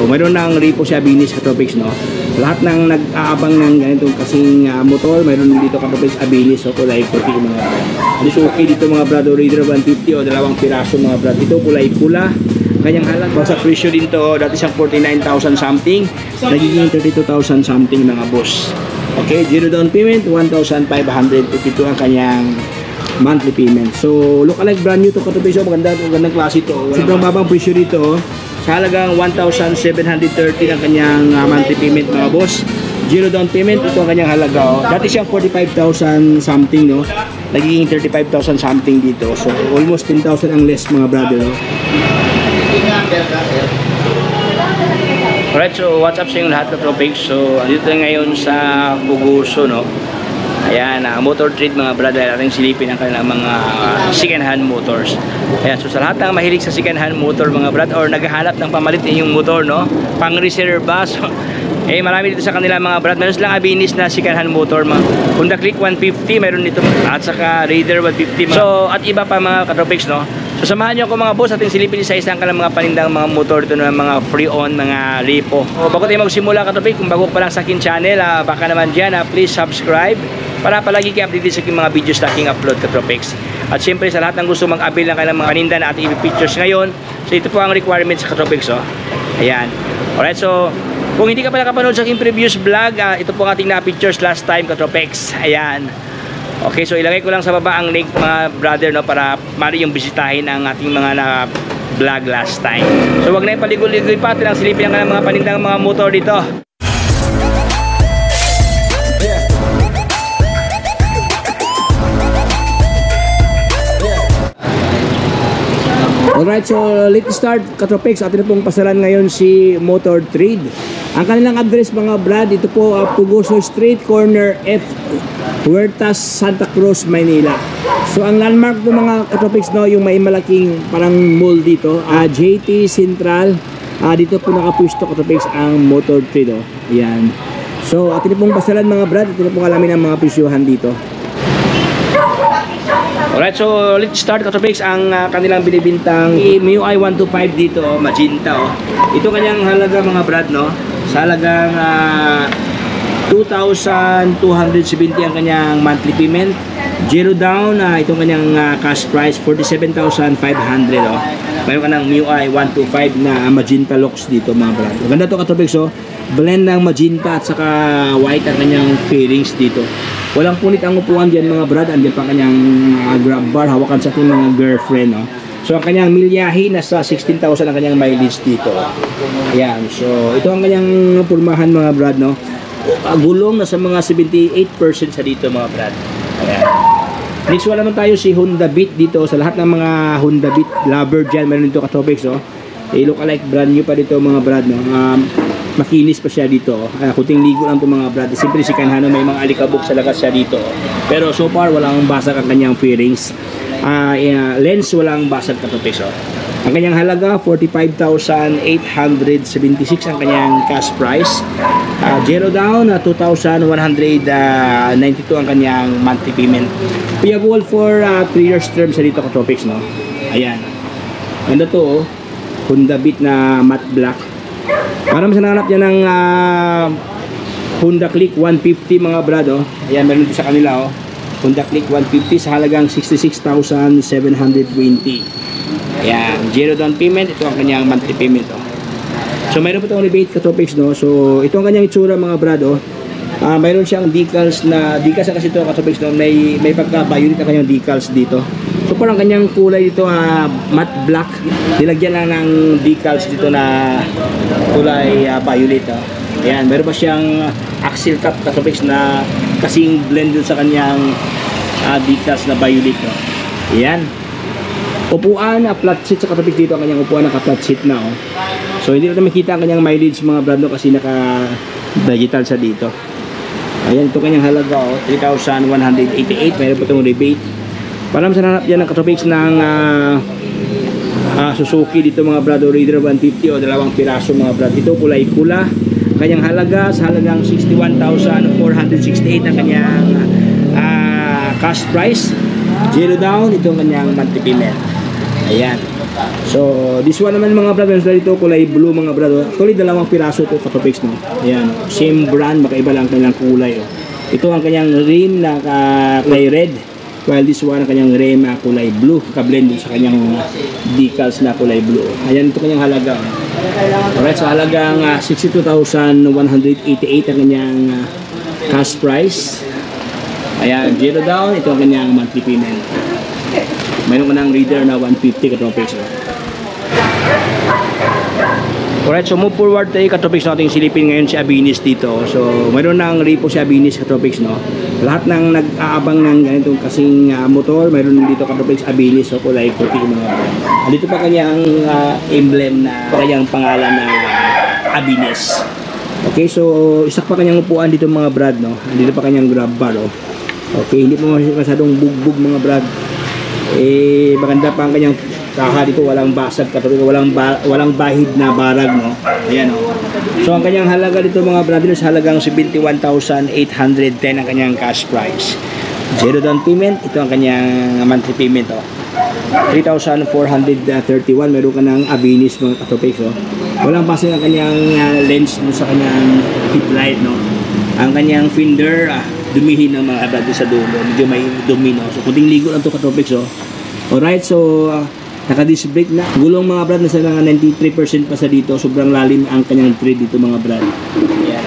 mayroon ng repo si Abilis Katropics, no? Lahat ng nag-aabang ng ganitong kasing motor, mayroon dito Katropics Abilis, so kulay puti mga brad. Suzuki dito mga brad, Raider 150 o dalawang piraso mga brad. Ito kulay pula. Kanyang halaga sa presyo din to, dati siyang 49,000 something, nagiging 32,000 something mga boss. Okay, zero down payment, 1,552 ang kanyang monthly payment. So, look alike brand new to Katropics. Magandang klase ito. Sobrang babang presyo dito. Sa halagang 1,730 ang kanyang monthly payment mga boss. Zero down payment, ito ang kanyang halaga. Dati siyang 45,000 something, no? Nagiging 35,000 something dito. So, almost 10,000 ang less mga brother, no? Alright, so what's up sa inyong lahat Katropics? So, andito ngayon sa Puguso, no? Ayan, motor trade mga brother, ating silipin ang kanilang mga second hand motors. Ayan, so sa lahat ng mahilig sa second hand motor mga brad, or naghahanap ng pamalit yung motor, no? Pang reserva, so, marami dito sa kanila mga brad. Meron silang Abilis na second hand motor, mga Honda Click 150, meron dito, at saka Raider 150. So, at iba pa mga Katropics, no? So samahan nyo ako mga boss, ating silipin sa isang kalang mga panindang mga motor dito na mga free-on, mga repo. So, bago tayo magsimula Katropics, kung bago pa lang sa akin channel, baka naman dyan, please subscribe para palagi kayo updated sa aking mga videos na aking upload Katropics. At syempre sa lahat ng gusto mag-avail ng kailang mga paninda na ating i-pictures ngayon, so ito po ang requirements sa Katropics, oh. Ayan. Alright, so kung hindi ka pa nakapanood sa aking previous vlog, ito po ang ating na-pictures last time Katropics. Ayan. Okay, so ilagay ko lang sa baba ang link mga brother, no, para mari yung bisitahin ang ating mga na-vlog last time. So wag na ipaligoy-ligoy pa, tinang silipin ang mga panindang mga motor dito. Alright, so let's start Katropics. Atin na pong pasaran ngayon si Motor Trade. Ang kanilang address mga brad, ito po Puguso Street, corner F, Huertas, Santa Cruz, Manila. So ang landmark ng mga Katropics, no, yung may malaking parang mall dito, JT Central. Dito po nakapwesto Katropics ang Motor Trade, oh. Ayan. So atin na pong pasaran mga brad, atin na pong alamin ang mga presyuhan dito. Alright, so let's start Katropics. Ang kanilang binibintang MIUI 125 dito, oh, magenta, oh. Ito kanyang halaga mga brad, no? Sa halagang 2,270 ang kanyang monthly payment. Zero down, itong kanyang cash price 47,500, oh. Mayroon ka ng MIUI 125 na magenta locks dito mga brad. Maganda to Katropics, oh. Blend ng magenta at saka white ang kanyang fairings dito. Walang punit ang upuan dyan mga brad. Andyan pa kanyang grab bar, hawakan sa ating mga girlfriend, no? So ang kanyang milyahe nasa 16,000 ang kanyang mileage dito. Ayan, so ito ang kanyang purmahan mga brad, no? Gulong nasa mga 78% sa dito mga brad. Ayan. Next wala naman tayo si Honda Beat dito. Sa lahat ng mga Honda Beat lover dyan, meron dito Katropics, oh. Look alike brand new pa dito mga brad, no? Makinis pa siya dito, oh. Kuting ligo lang ito mga brad. Siyempre si Kanhano may mga alikabok sa lakas siya dito, oh. Pero so far walang basag ang kanyang fairings. Lens walang basag Katropics, oh. Ang kanyang halaga 45,876 ang kanyang cash price. Zero down, 2,192 ang kanyang monthly payment. Payable for 3 years term sa dito Katropics, no? Ayan. Ganda to, oh. Honda Beat na matte black. Para mas nanganap niya ng Honda Click 150 mga brad, oh. Ayan, meron dito sa kanila, oh. Honda Click 150 sa halagang 66,720. Ayan, zero down payment. Ito ang kanyang monthly payment, oh. So mayroon po itong rebate Katropics, no. So ito ang kanyang itsura mga brad, oh. Mayroon siyang decals na kasi ito Katropics, no. May pagka-violet ang kanyang decals dito. So parang kanyang kulay dito, matte black. Nilagyan lang ng decals dito na kulay violet, oh. Ayan, meron pa siyang axle cap Katropics na kasing blend dun sa kanyang decals na violet, oh. Ayan. Upuan, flat seat sa Katropics dito. Ang kanyang upuan naka-flat seat na, oh. So hindi natin makita ang kanyang mileage mga brad, no, kasi naka-digital sa dito. Ayan, ito kanyang halaga, oh, 3,188. Mayroon pa itong rebate. Para sa nanap dyan ng Katropics ng Suzuki dito mga brad, Raider 150 o dalawang piraso mga brad. Ito kulay pula. Kanyang halaga sa halagang 61,468 ang kanyang cash price. Zero down, itong kanyang monthly payment. Ayan. So So, this one naman mga brad, meron dito kulay blue mga brad. Actually, dalawang piraso ito Katropix, no? Ayan, same brand, makaiba lang kanyang kulay. Oh. Ito ang kanyang rim na kulay red, while this one ang kanyang rim na kulay blue, ka-blend sa kanyang decals na kulay blue. Ayan, ito kanyang halaga. Alright, so halagang 62,188 ang kanyang cash price. Ayan, 0 down, ito ang kanyang monthly payment. Mayroon ka ng reader na 150 Katropix. Alright, so move forward tayo Katropix natin silipin ngayon si Abinis dito. So, mayroon ng repo si Abinis Katropix, no? Lahat ng nag-aabang ng ganitong kasing motor, mayroon dito Katropix Abinis, so kulay puti mga brand. Dito pa kanyang emblem na kanyang pangalan na Abinis. Okay, so isa pa kanyang upuan dito mga brad, no? Dito pa kanyang grab bar, oh. Okay, hindi po masyadong bugbog mga brad. Maganda pa ang kanyang kaha dito, walang basag Katropix, walang bahid na barag, no? Ayan, oh. So ang kanyang halaga dito mga brad, sa halagang 71,810 ang kanyang cash price. 0 down payment, ito ang kanyang monthly payment, oh. 3,431, meron ka ng Abinis mga Katropix, oh. Walang basag ang kanyang lens sa kanyang headlight, no? Ang kanyang fender, dumihin ng mga brad sa dulo, medyo may dumi, no? So kunting ligo lang ito Katropix, oh. Alright, so naka-disc brake na. Gulong mga brad, nasa nga 93% pa sa dito. Sobrang lalim ang kanyang tread dito mga brad. Ayan.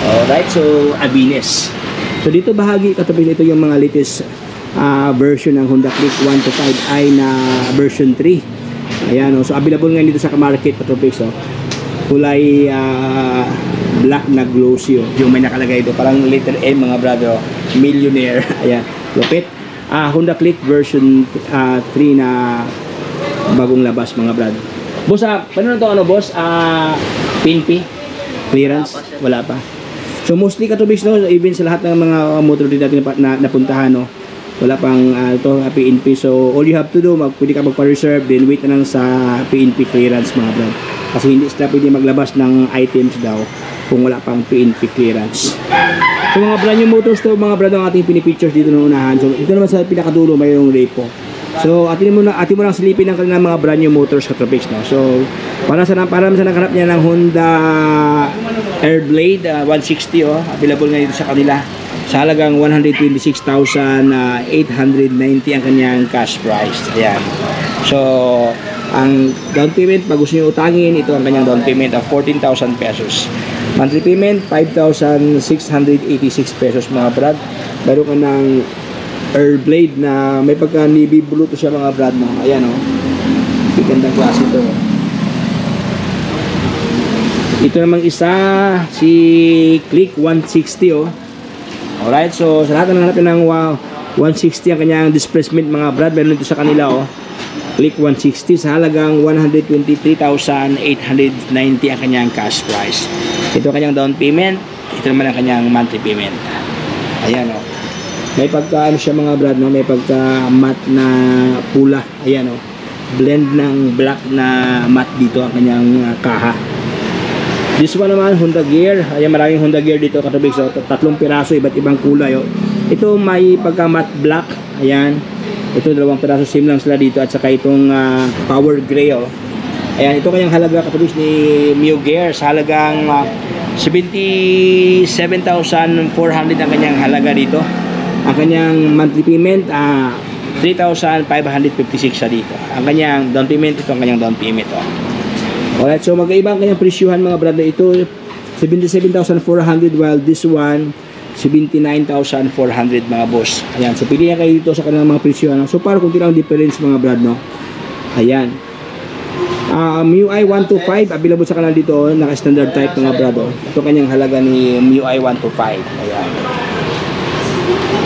Alright, so Abinis. So dito bahagi Katropix, ito yung mga latest version ng Honda Click 125i na version 3. Ayan, oh. So available ngayon dito sa market Katropix, oh. Kulay black na glossy, oh. Yung may nakalagay ito, parang letter M mga brother, millionaire. Ayan, lupit. Honda Click version 3 na bagong labas mga brad. Boss, paano na ito boss? PNP clearance? Wala pa. So mostly Katropix, no, even sa lahat ng mga motor din natin na napuntahan, no, wala pang ito PNP. So all you have to do, pwede ka magpa-reserve, then wait na lang sa PNP clearance mga brad. Kasi hindi sila pwede maglabas ng items daw kung wala pang PNP clearance. So mga brand new motors to mga brad, ang ating pinipictures dito na unahan. So ito naman sa pinakadulo mayroong repo. So atin mo lang silipin ang kanilang mga brand new motors Katropix, no. So para sa naghanap niya ng Honda Airblade 160, oh, available ngayon dito sa kanila. Sa halagang 126,890 ang kanyang cash price. Ayan. So ang down payment, pag gusto nyo utangin, ito ang kanyang down payment of 14,000 pesos. Monthly payment, 5,686 pesos mga brad. Meron ka ng Airblade na may pagka navy blue to siya mga brad, no? Ayan, oh. Gandang klase ito. Ito namang isa, si Click 160, oh. Alright, so sa lahat ng hanapin ng 160 ang kanyang displacement mga brad, meron ito sa kanila, oh. Click 160 sa halagang 123,890 ang kanyang cash price. Ito ang kanyang down payment, ito naman ang kanyang monthly payment. Ayan, oh. May pagka ano siya mga brad, no? May pagka matte na pula. Ayan, oh. Blend ng black na matte dito ang kanyang kaha. This one naman Honda Gear. Ayan, maraming Honda Gear dito Katropix, oh. 3 piraso, iba't ibang kulay, oh. Ito may pagka matte black. Ayan. Ito 2 piraso, same lang sila dito, at saka itong power gray, oh. Ayan, ito kanyang halaga Katropix ni Mio Gear sa halagang 77,400 ang kanyang halaga dito. Ang kanyang monthly payment 3,556 siya dito. Ang kanyang down payment, ito ang kanyang down payment, oh. Alright, so magkaiba ang kanyang presyuhan mga brad. Ito 77,400, while this one 79,400 mga boss. Ayan, so pilihan kayo dito sa kanilang mga presyon. So para kung tinang difference mga brad, no. Ayan. MIUI 125 available sa kanila dito, naka-standard type mga brad, oh. Ito kanyang halaga ni MIUI 125. Ayan.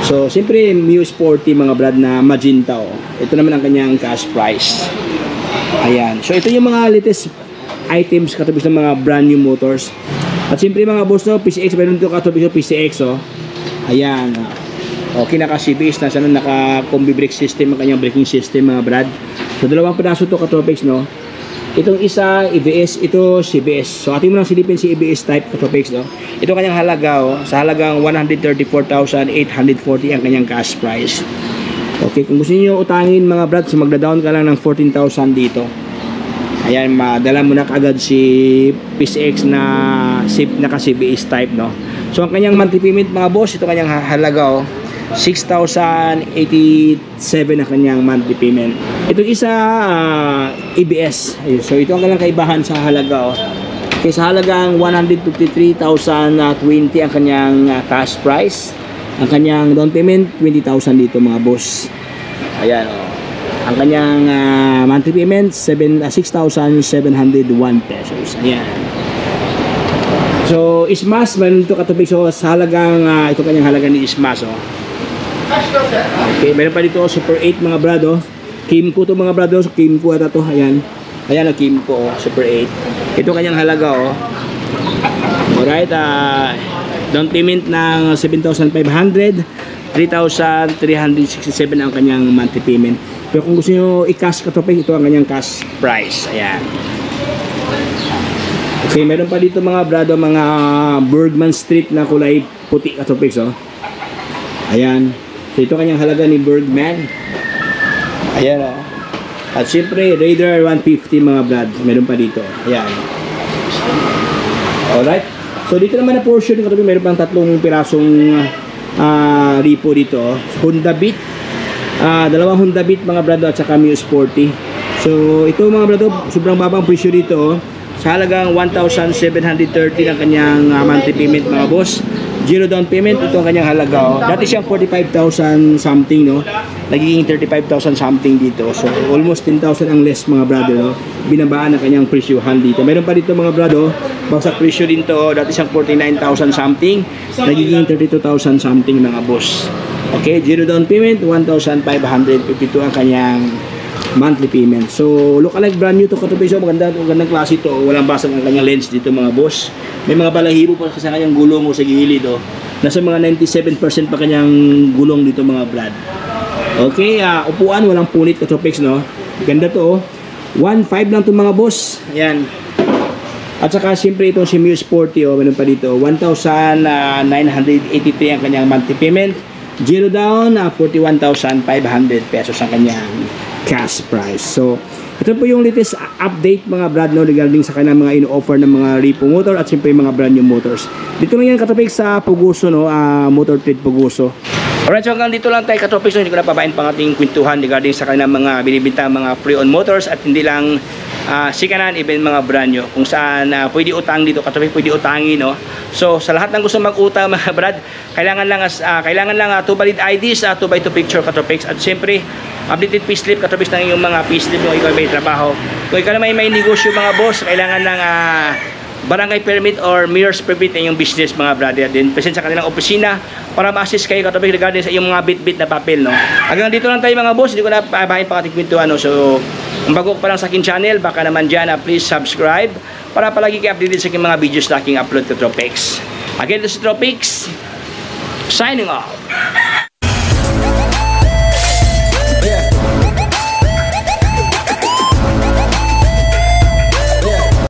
So siyempre Mio Sporty mga brad na magenta, oh. Ito naman ang kanyang cash price. Ayan. So ito yung mga latest items Katropix ng mga brand new motors. At siyempre mga boss, no, PCX, meron dito Katropix yung PCX, oh. Ayan. Okay, naka-CBS na siya, naka-combi brake system ang kanyang braking system mga brad. So 2 piraso to Katropix, no. Itong isa EBS, ito CBS. So ating mo lang silipin si EBS type Katropix, no. Ito kanyang halaga, oh, sa halagang 134,840 ang kanyang cash price. Okay, kung gusto niyo utangin mga brad, so magda-down ka lang ng 14,000 dito. Ayan, madala mo na kagad si PCX na naka-CBS type, no? So ang kanyang monthly payment mga boss, ito kanyang halaga, 6,087 ang kanyang monthly payment. Ito isa ABS. So ito ang kanyang kaibahan sa halaga, Okay, sa halagang 153,020 ang kanyang cash price. Ang kanyang down payment 20,000 dito mga boss. Ayan, ang kanyang monthly payment 6,701 pesos. Ayan. So Ismas, meron ito katubig, so sa halagang ito kanyang halaga ni Ismas, Okay, meron pa dito Super 8 mga brad, Kimco to mga brad, so Kimco ata to. Ayan. Ayan, Kimco, Super 8. Ito kanyang halaga, Alright, down payment ng 7,500, 3,367 ang kanyang monthly payment. Pero kung gusto nyo i-cash katopik, ito ang kanyang cash price. Ayan. Okay, meron pa dito mga brado, mga Bergman Street na kulay puti katopik, Ayan. So ito kanyang halaga ni Bergman. Ayan, At syempre, Raider 150 mga brad. Meron pa dito. Ayan. Alright. So dito naman na portion katopik, meron pang 3 pirasong repo dito. Honda Beat, 2 Honda Beat mga brado, at saka Mio Sporty. So ito mga brado, sobrang babang presyo dito, sa halagang 1,730 ang kanyang monthly payment mga boss. 0 down payment, ito ang kanyang halaga, Dati siyang 45,000 something, nagiging 35,000 something dito. So almost 10,000 ang less mga brado, binabaan ang kanyang presyohan dito. Meron pa dito mga brado, bagsak presyo din to, dati siyang 49,000 something, nagiging 32,000 something mga boss. Okay, 0 down payment, 1,552 ang kanyang monthly payment. So look-alike brand new to katubig, magandang klase to, walang basag ang kanyang lens dito mga boss. May mga balahibo pa sa kanyang gulong sa gilid, nasa mga 97% pa kanyang gulong dito mga brad. Okay, upuan walang punit katopics, ganda to, 1,500 lang to mga boss. Ayan. At saka siyempre itong si Mio Sporty, meron pa dito 1,983 ang kanyang monthly payment. 0 down, 41,500 pesos ang kanyang cash price. So ito po yung latest update mga brad, regarding sa kanilang mga ino-offer ng mga repo motor at siyempre mga brand new motors. Dito lang yan katopik sa Puguso, Motor Trade Puguso. Alright, so hanggang dito lang tayo katopik. So hindi ko na papain pang ating kwentuhan regarding sa kanilang mga binibintang mga pre-owned motors, at hindi lang sikanan, even mga brand new, kung saan pwede utang dito katopik, pwede utangin, So sa lahat ng gusto mag-utang mga brad, kailangan lang 2 valid IDs, 2x2 picture katopiks, at siyempre updated payslip katopis ng iyong mga payslip kung ikaw may trabaho. Kung ikaw na may negosyo mga boss, kailangan ng barangay permit or mayor's permit ng iyong business mga brother. Din present sa kanilang opisina para ma-assist kayo katopik regarding sa iyong mga bit-bit na papel, Hanggang dito lang tayo mga boss, hindi ko na pabahin pa ating kwentuhan, So kung bago ka pa lang sa aking channel, baka naman dyan please subscribe para palagi kayo updated sa aking mga videos na aking upload to Tropex. Again, this is Tropex signing off.